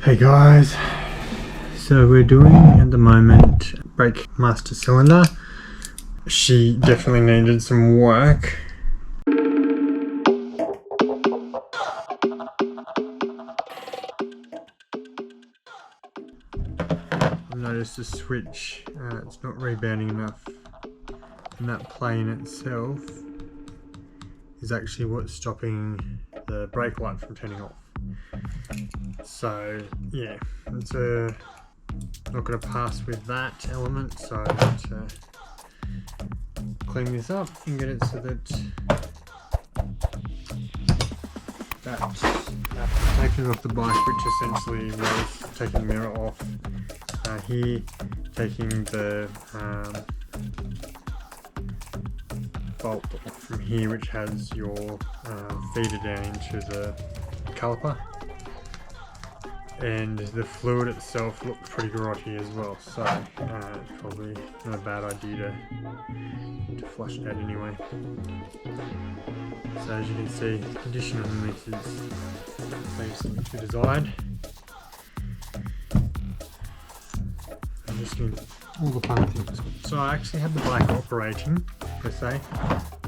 Hey guys, so we're doing at the moment brake master cylinder. She definitely needed some work. I've noticed the switch, it's not rebounding enough, and that plane itself is actually what's stopping the brake light from turning off. So yeah, it's not going to pass with that element, so I need to clean this up and get it so that taking it off the bike, which essentially was taking the mirror off. Here, taking the bolt off from here, which has your feeder down into the caliper. And the fluid itself looked pretty grotty as well, so it's probably not a bad idea to flush it out anyway. So as you can see, the condition underneath is something to be desired. I'm just doing all the fun things. So I actually had the bike operating, per se.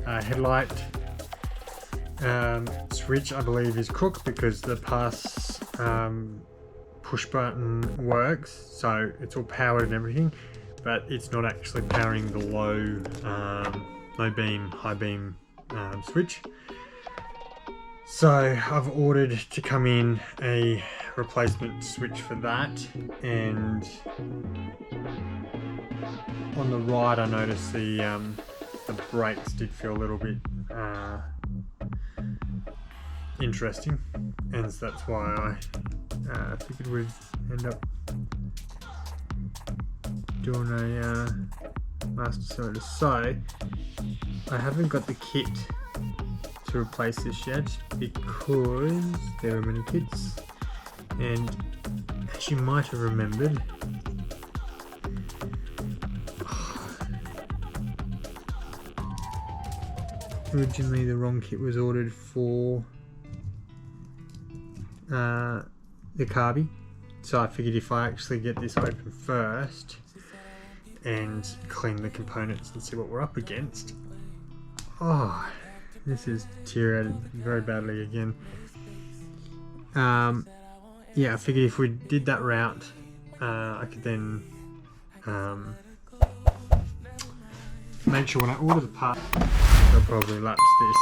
Headlight switch, I believe, is cooked because the pass push button works, so it's all powered and everything, but it's not actually powering the low beam, high beam switch. So I've ordered to come in a replacement switch for that, and on the right I noticed the brakes did feel a little bit interesting, and so that's why I figured we'd end up doing a master cylinder. So I haven't got the kit to replace this yet because there are many kits, and as you might have remembered, originally the wrong kit was ordered for the carby, so I figured if I actually get this open first and clean the components and see what we're up against. Oh, this is deteriorated very badly again. Yeah, I figured if we did that route, I could then make sure when I order the part, I'll probably lapse this.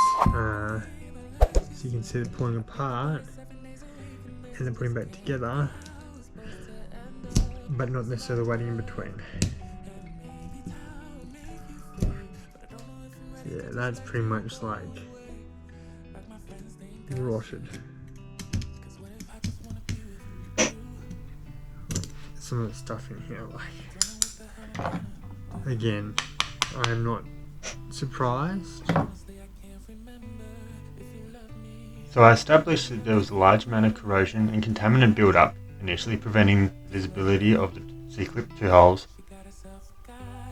So you can see it pulling apart and then putting back together, but not necessarily waiting in between. So yeah, that's pretty much like rotted. Some of the stuff in here, like, again, I am not surprised. So I established that there was a large amount of corrosion and contaminant build-up, initially preventing visibility of the C-clip 2 holes.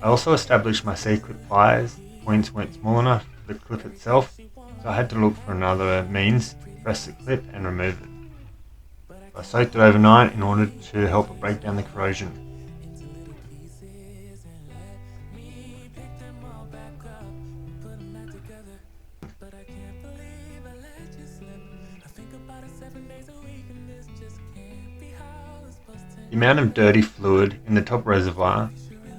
I also established my C-clip pliers points weren't small enough for the clip itself, so I had to look for another means to press the clip and remove it. I soaked it overnight in order to help it break down the corrosion. The amount of dirty fluid in the top reservoir,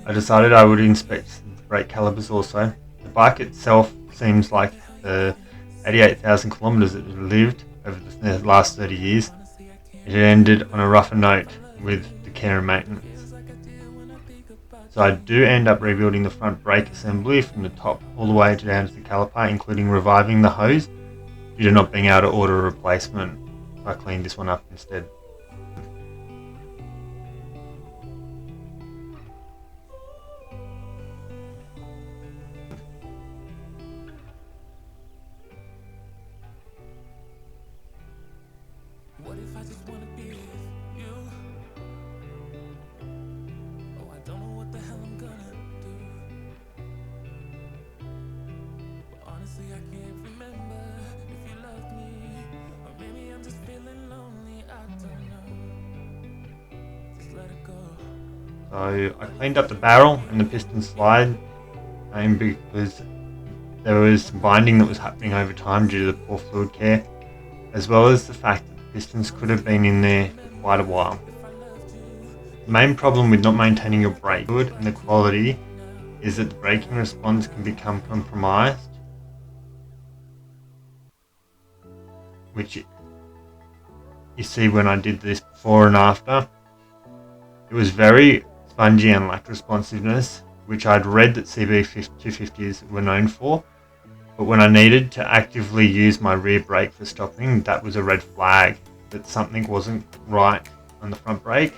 I decided I would inspect the brake calipers also. The bike itself seems like the 88,000 kilometers it lived over the last 30 years. It had ended on a rougher note with the care and maintenance. So I do end up rebuilding the front brake assembly from the top all the way down to the caliper, including reviving the hose due to not being able to order a replacement. I cleaned this one up instead. What if I just wanna be with you? Oh, I don't know what the hell I'm gonna do. But honestly, I can't remember if you loved me, or maybe I'm just feeling lonely. I don't So I cleaned up the barrel and the piston slide, because there was some binding that was happening over time due to the poor fluid care, as well as the fact that the pistons could have been in there for quite a while. The main problem with not maintaining your brake fluid and the quality is that the braking response can become compromised, which you see when I did this before and after. It was very spongy and lacked responsiveness, which I'd read that CB250s were known for, but when I needed to actively use my rear brake for stopping, that was a red flag that something wasn't right on the front brake.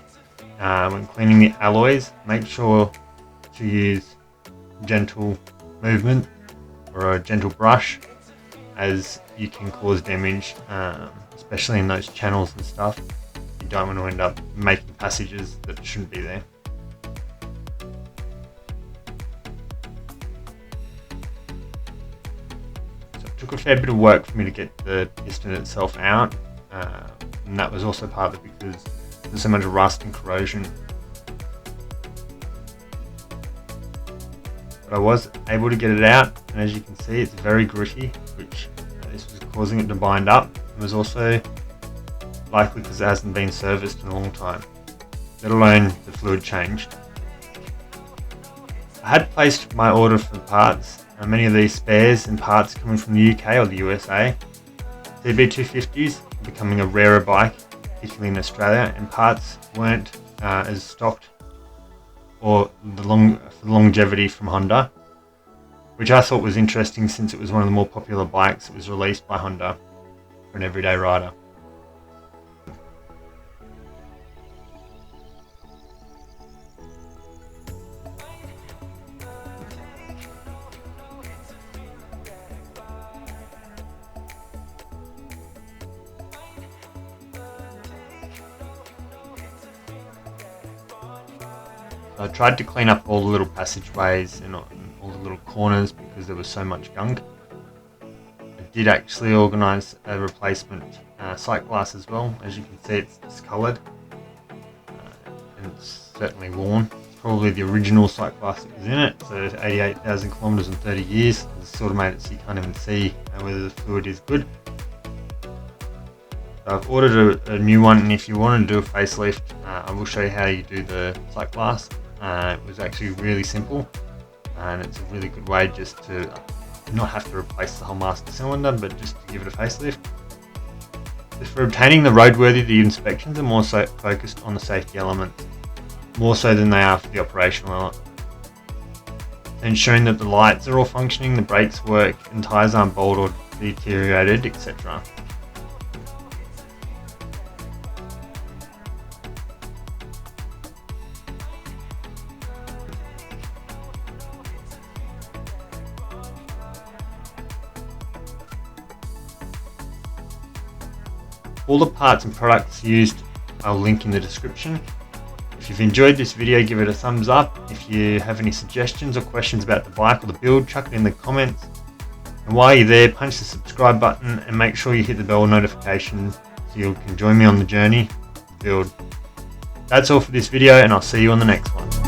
When cleaning the alloys, make sure to use gentle movement or a gentle brush, as you can cause damage, especially in those channels and stuff. You don't want to end up making passages that shouldn't be there. So it took a fair bit of work for me to get the piston itself out, and that was also partly because there's so much rust and corrosion. But I was able to get it out, and as you can see, it's very gritty, which this was causing it to bind up. It was also likely because it hasn't been serviced in a long time, let alone the fluid changed. I had placed my order for parts, and many of these spares and parts coming from the UK or the USA. CB250s are becoming a rarer bike, particularly in Australia, and parts weren't as stocked or for the longevity from Honda, which I thought was interesting since it was one of the more popular bikes that was released by Honda for an everyday rider. I tried to clean up all the little passageways and all the little corners because there was so much gunk. I did actually organise a replacement sight glass as well. As you can see, it's discoloured and it's certainly worn. It's probably the original sight glass that was in it, so 88,000 kilometres in 30 years. It's sort of made it so you can't even see whether the fluid is good. So I've ordered a new one, and if you want to do a facelift, I will show you how you do the sight glass. It was actually really simple, and it's a really good way just to not have to replace the whole master cylinder, but just to give it a facelift. For obtaining the roadworthy, the inspections are more so focused on the safety elements, more so than they are for the operational element. Ensuring that the lights are all functioning, the brakes work, and tyres aren't bald or deteriorated, etc. All the parts and products used I'll link in the description. If you've enjoyed this video, give it a thumbs up. If you have any suggestions or questions about the bike or the build, chuck it in the comments. And while you're there, punch the subscribe button and make sure you hit the bell notification so you can join me on the journey to build. That's all for this video, and I'll see you on the next one.